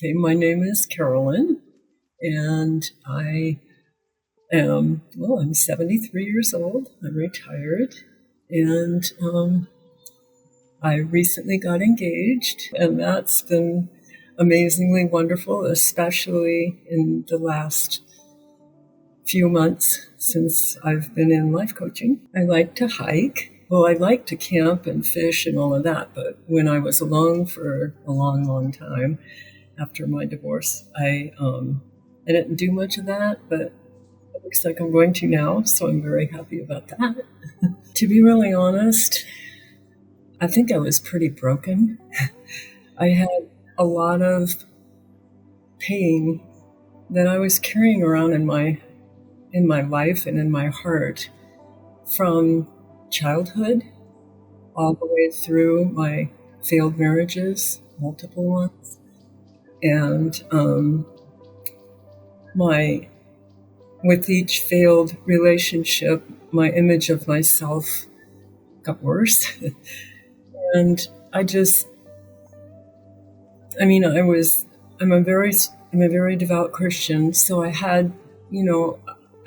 Okay, my name is Carolyn, and I'm 73 years old. I'm retired, and I recently got engaged, and that's been amazingly wonderful, especially in the last few months since I've been in life coaching. I like to hike. Well, I like to camp and fish and all of that, but when I was alone for a long, long time after my divorce, I didn't do much of that, but it looks like I'm going to now, so I'm very happy about that. To be really honest, I think I was pretty broken. I had a lot of pain that I was carrying around in my life and in my heart from childhood all the way through my failed marriages, multiple ones, and with each failed relationship, my image of myself got worse. And I'm a very devout Christian, so I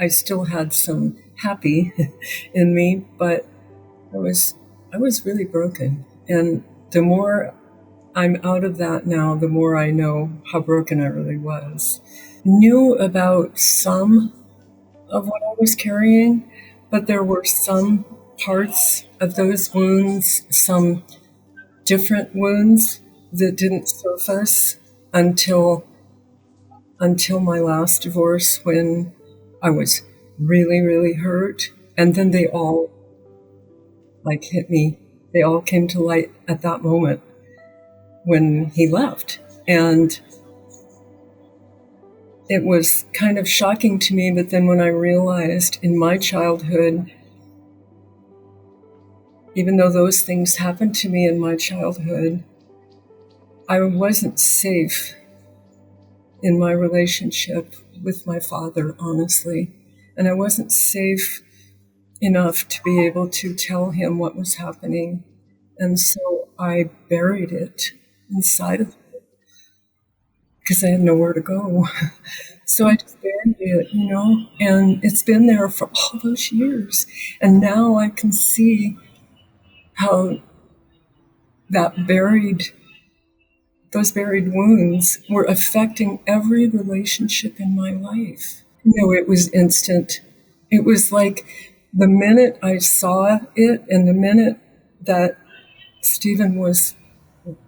still had some happy in me, but I was really broken. And the more I'm out of that now, the more I know how broken I really was. Knew about some of what I was carrying, but there were some parts of those wounds, some different wounds that didn't surface until my last divorce, when I was really, really hurt. And then they all hit me. They all came to light at that moment when he left. And it was kind of shocking to me, but then when I realized in my childhood, even though those things happened to me in my childhood, I wasn't safe in my relationship with my father, honestly. And I wasn't safe enough to be able to tell him what was happening. And so I buried it inside of me because I had nowhere to go. So I just buried it, and it's been there for all those years. And now I can see how those buried wounds were affecting every relationship in my life. It was instant. It was like the minute I saw it and the minute that Stephen was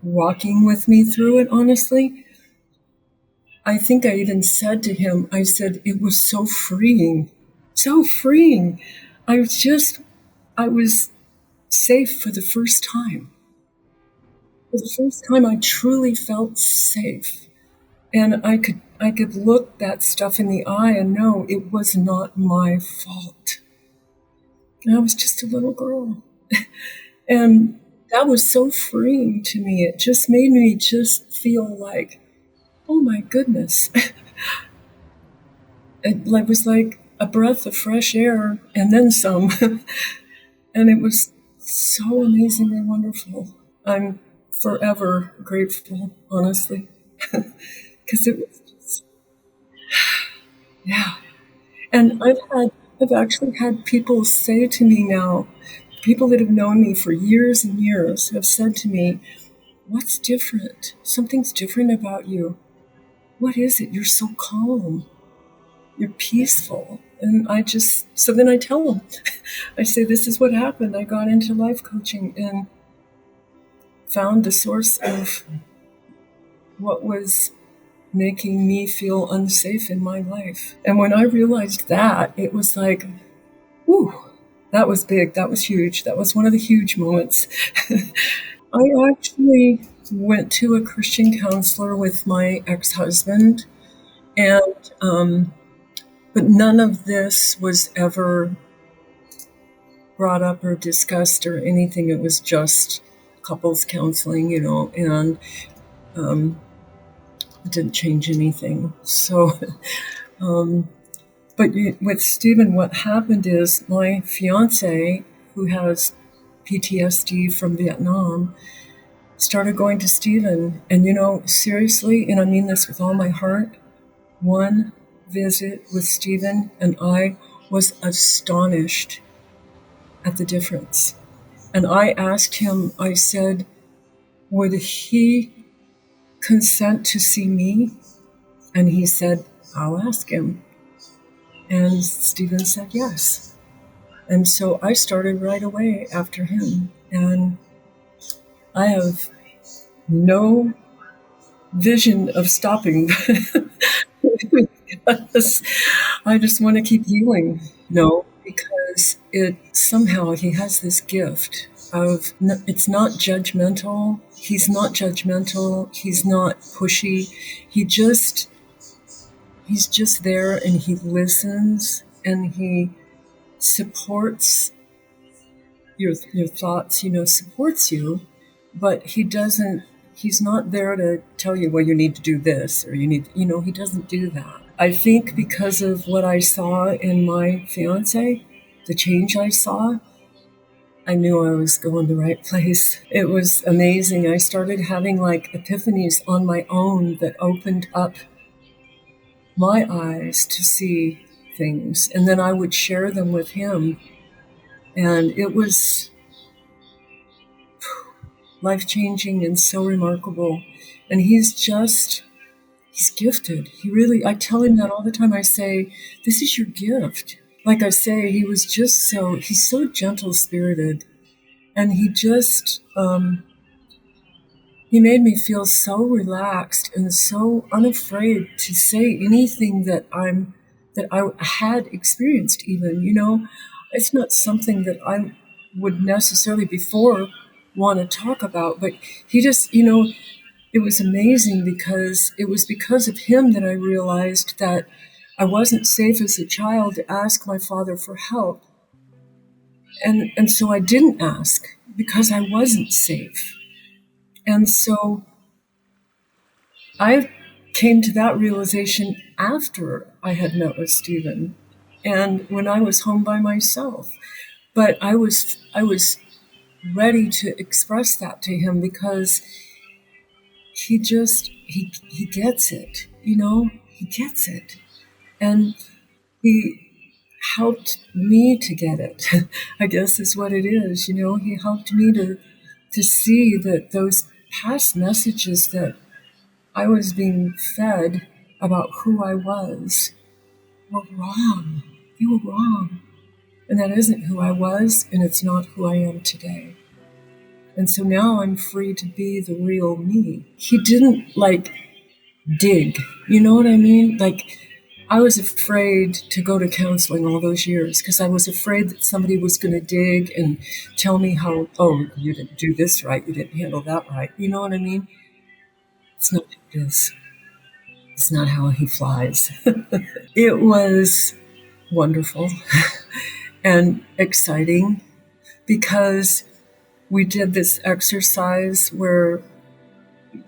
walking with me through it, honestly, I think I even said to him, I said, it was so freeing, so freeing. I was safe for the first time. For the first time, I truly felt safe. And I could look that stuff in the eye and know it was not my fault. And I was just a little girl. And that was so freeing to me. It just made me just feel like, oh my goodness. It was like a breath of fresh air and then some. And it was so amazingly wonderful. I'm forever grateful, honestly. Because it was just, yeah. And I've actually had people say to me now, people that have known me for years and years have said to me, what's different? Something's different about you. What is it? You're so calm. You're peaceful. And so then I tell them, I say, this is what happened. I got into life coaching and found the source of what was making me feel unsafe in my life. And when I realized that, it was like, whew, that was big. That was huge. That was one of the huge moments. I actually went to a Christian counselor with my ex-husband, and but none of this was ever brought up or discussed or anything. It was just couples counseling, and it didn't change anything. So, but with Stephen, what happened is my fiance, who has PTSD from Vietnam, started going to Stephen. And, seriously, and I mean this with all my heart, one visit with Stephen, and I was astonished at the difference. And I asked him, I said, would he consent to see me? And he said, I'll ask him. And Stephen said yes. And so I started right away after him. And I have no vision of stopping because I just want to keep healing. No, because somehow he has this gift of, it's not judgmental. He's not judgmental. He's not pushy. He's just there, and he listens, and he supports your thoughts, supports you, but he's not there to tell you, well, you need to do this, or you need, he doesn't do that. I think because of what I saw in my fiance, the change I saw, I knew I was going the right place. It was amazing. I started having like epiphanies on my own that opened up my eyes to see things. And then I would share them with him. And it was life-changing and so remarkable. And he's gifted. I tell him that all the time. I say, this is your gift. Like I say, he's so gentle-spirited. And he made me feel so relaxed and so unafraid to say anything that I had experienced even, It's not something that I would necessarily before want to talk about, but he just, it was amazing because it was because of him that I realized that I wasn't safe as a child to ask my father for help. And so I didn't ask because I wasn't safe. And so I came to that realization after I had met with Stephen and when I was home by myself. But I was ready to express that to him because he gets it, he gets it. And he helped me to get it, I guess is what it is, he helped me to see that those past messages that I was being fed about who I was were wrong. They were wrong. And that isn't who I was, and it's not who I am today. And so now I'm free to be the real me. He didn't dig. You know what I mean? I was afraid to go to counseling all those years because I was afraid that somebody was going to dig and tell me how, oh, you didn't do this right, you didn't handle that right. You know what I mean? It's not like this. It's not how he flies. It was wonderful and exciting because we did this exercise where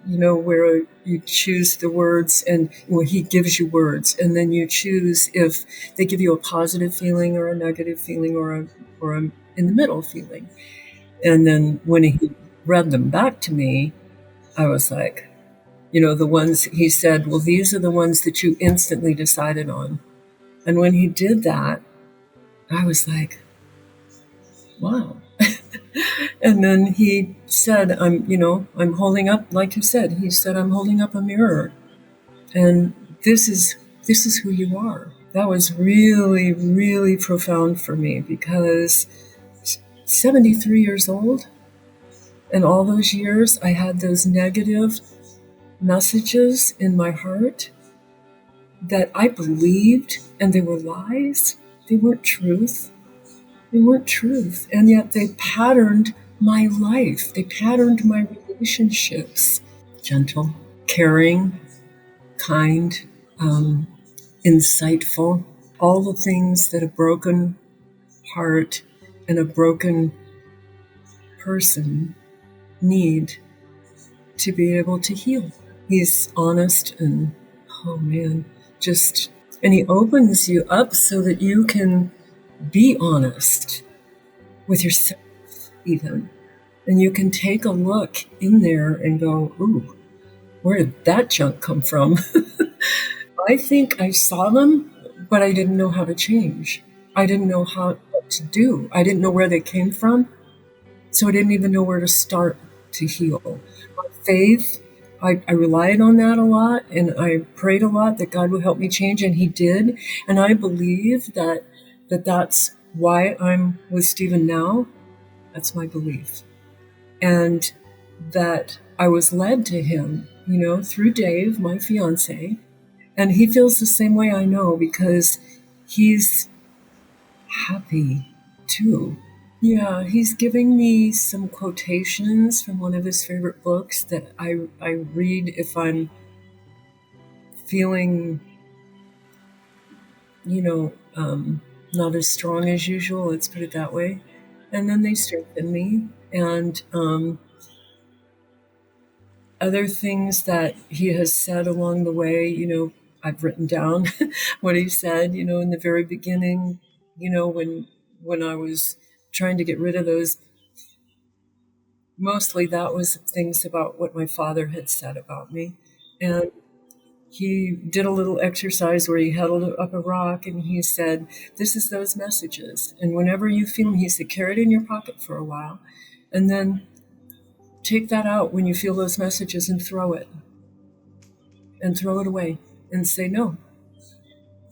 you choose the words and he gives you words, and then you choose if they give you a positive feeling or a negative feeling or a in the middle feeling. And then when he read them back to me, I was like, the ones he said, well, these are the ones that you instantly decided on. And when he did that, I was like, wow. And then he said, I'm holding up, like you said, he said, I'm holding up a mirror. And this is who you are. That was really, really profound for me because 73 years old, and all those years I had those negative messages in my heart that I believed, and they were lies. They weren't truth. They weren't truth. And yet they patterned my life. They patterned my relationships. Gentle, caring, kind, insightful. All the things that a broken heart and a broken person need to be able to heal. He's honest and, oh man, and he opens you up so that you can be honest with yourself even. And you can take a look in there and go, ooh, where did that junk come from? I think I saw them, but I didn't know how to change. I didn't know what to do. I didn't know where they came from. So I didn't even know where to start to heal. My faith, I relied on that a lot, and I prayed a lot that God would help me change, and He did. And I believe that's why I'm with Stephen now. That's my belief. And that I was led to him, through Dave, my fiance. And he feels the same way, I know, because he's happy too. Yeah, he's giving me some quotations from one of his favorite books that I read if I'm feeling, not as strong as usual, let's put it that way. And then they strengthen me. And other things that he has said along the way, I've written down what he said, in the very beginning, when I was trying to get rid of those. Mostly that was things about what my father had said about me. And he did a little exercise where he held up a rock and he said, this is those messages. And whenever you feel them, he said, carry it in your pocket for a while. And then take that out when you feel those messages and throw it. And throw it away. And say, no,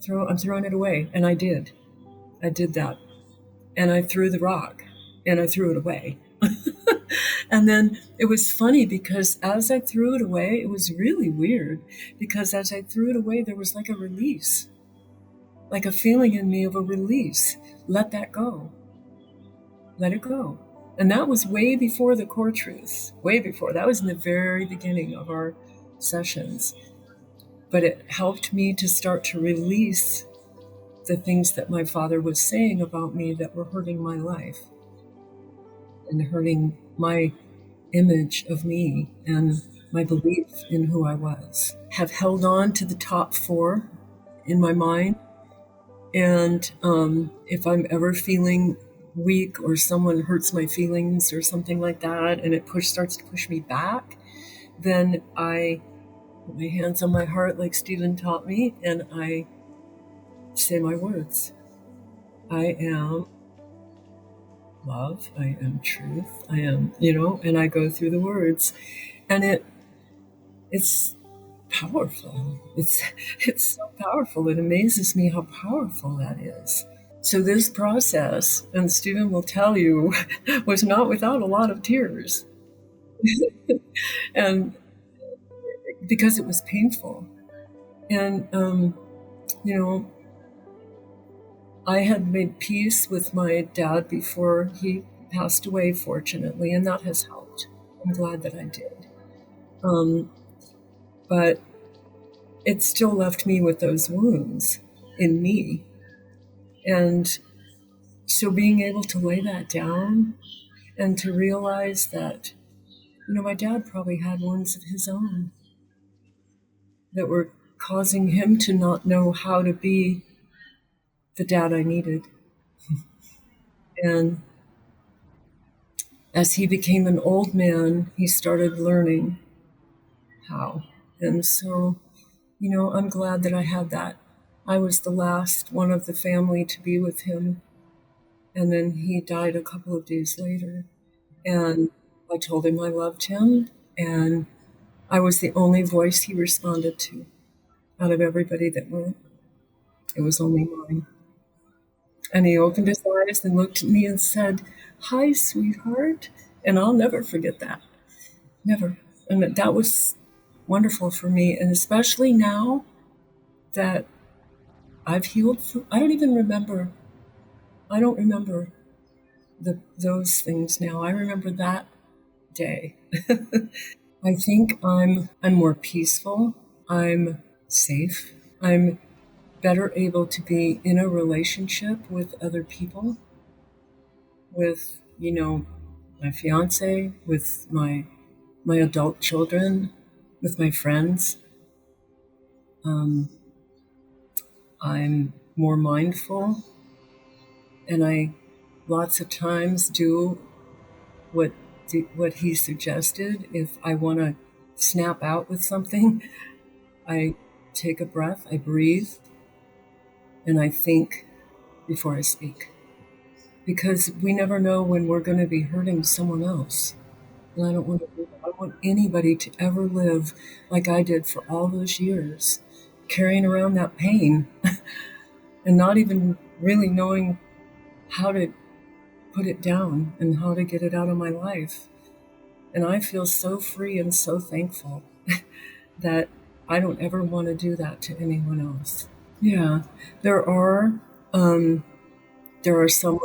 I'm throwing it away. And I did. I did that. And I threw the rock. And I threw it away. And then it was funny because as I threw it away, it was really weird because as I threw it away, there was like a release, like a feeling in me of a release. Let that go. Let it go. And that was way before the core truth, way before. That was in the very beginning of our sessions. But it helped me to start to release the things that my father was saying about me that were hurting my life and hurting my image of me and my belief in who I was. Have held on to the top 4 in my mind. And if I'm ever feeling weak or someone hurts my feelings or something like that, and it starts to push me back, then I put my hands on my heart like Stephen taught me, and I say my words. I am love, I am truth, I am, and I go through the words. And it's powerful. It's so powerful. It amazes me how powerful that is. So this process, and Stephen will tell you, was not without a lot of tears. And because it was painful. And, I had made peace with my dad before he passed away, fortunately, and that has helped. I'm glad that I did. But it still left me with those wounds in me. And so being able to lay that down and to realize that, my dad probably had wounds of his own that were causing him to not know how to be the dad I needed. And as he became an old man, he started learning how. And so, I'm glad that I had that. I was the last one of the family to be with him. And then he died a couple of days later. And I told him I loved him. And I was the only voice he responded to out of everybody that went. It was only mine. And he opened his eyes and looked at me and said, hi, sweetheart. And I'll never forget that. Never. And that was wonderful for me. And especially now that I've healed, I don't remember those things now. I remember that day. I think I'm more peaceful. I'm safe. I'm better able to be in a relationship with other people, with, my fiance, with my adult children, with my friends. I'm more mindful, and I lots of times do what what he suggested. If I want to snap out with something, I take a breath, I breathe, and I think before I speak. Because we never know when we're going to be hurting someone else. And I don't want to do that. I want anybody to ever live like I did for all those years, carrying around that pain and not even really knowing how to put it down and how to get it out of my life. And I feel so free and so thankful that I don't ever want to do that to anyone else. Yeah, there are um, there are some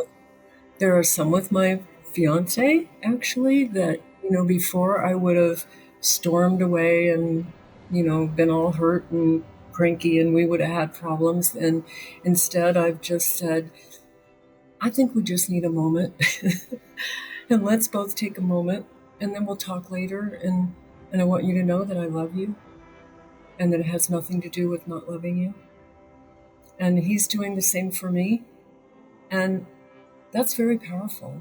there are some with my fiance actually that before I would have stormed away and been all hurt and cranky and we would have had problems, and instead I've just said, I think we just need a moment and let's both take a moment and then we'll talk later, and I want you to know that I love you and that it has nothing to do with not loving you. And he's doing the same for me. And that's very powerful.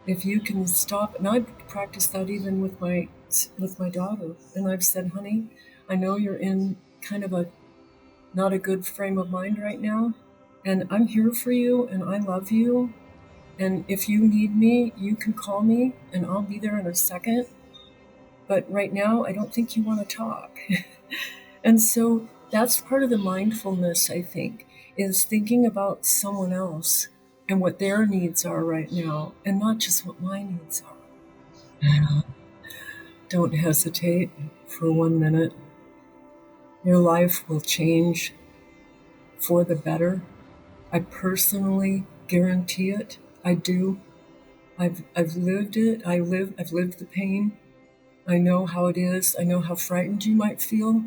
If you can stop, and I practice that even with my daughter, and I've said, honey, I know you're in kind of a not a good frame of mind right now, and I'm here for you and I love you, and if you need me, you can call me and I'll be there in a second. But right now, I don't think you want to talk. And so that's part of the mindfulness, I think, is thinking about someone else and what their needs are right now, and not just what my needs are. Don't hesitate for 1 minute. Your life will change for the better. I personally guarantee it. I do. I've lived it. I've lived the pain. I know how it is. I know how frightened you might feel.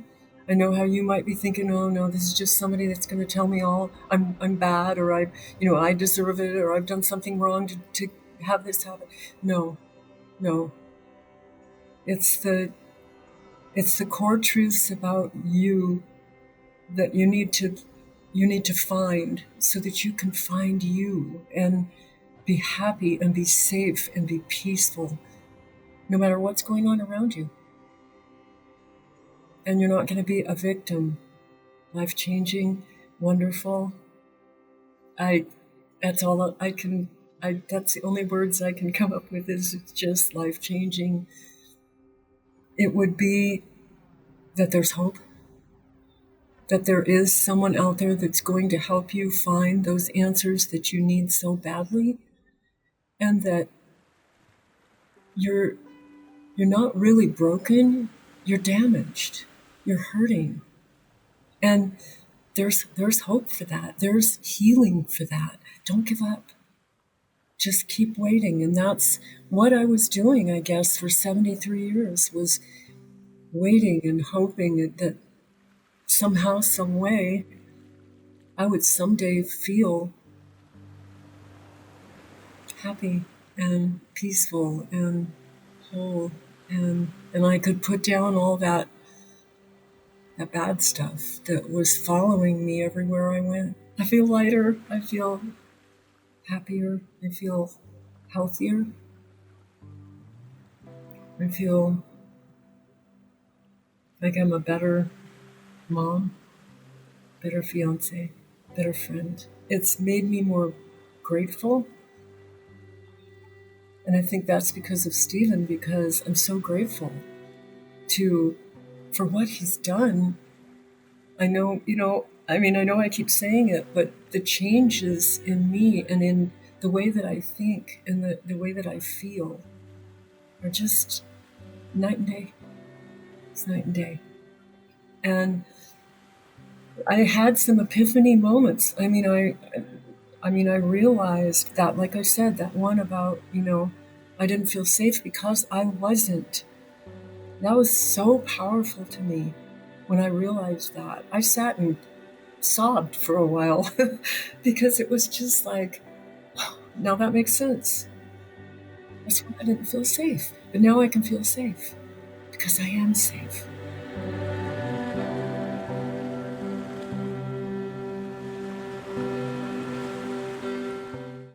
I know how you might be thinking, oh no, this is just somebody that's going to tell me all I'm bad, or I deserve it, or I've done something wrong to have this happen. No, no. It's the core truths about you that you need to find so that you can find you and be happy and be safe and be peaceful no matter what's going on around you. And you're not going to be a victim. Life-changing, wonderful. I that's all I can that's the only words I can come up with, is it's just life-changing. It would be that there's hope, that there is someone out there that's going to help you find those answers that you need so badly, and that you're not really broken, you're damaged, you're hurting. And there's hope for that. There's healing for that. Don't give up. Just keep waiting. And that's what I was doing, I guess, for 73 years, was waiting and hoping that somehow, some way, I would someday feel happy and peaceful and whole, and I could put down all that bad stuff that was following me everywhere I went. I feel lighter. I feel happier. I feel healthier. I feel like I'm a better mom, better fiance, better friend. It's made me more grateful. And I think that's because of Stephen, because I'm so grateful for what he's done. I know, I know I keep saying it, but the changes in me and in the way that I think and the way that I feel are just night and day. It's night and day. And I had some epiphany moments. I realized that, like I said, that one about, I didn't feel safe because I wasn't. That was so powerful to me when I realized that. I sat and sobbed for a while because it was just like, oh, now that makes sense. That's why I didn't feel safe. But now I can feel safe because I am safe.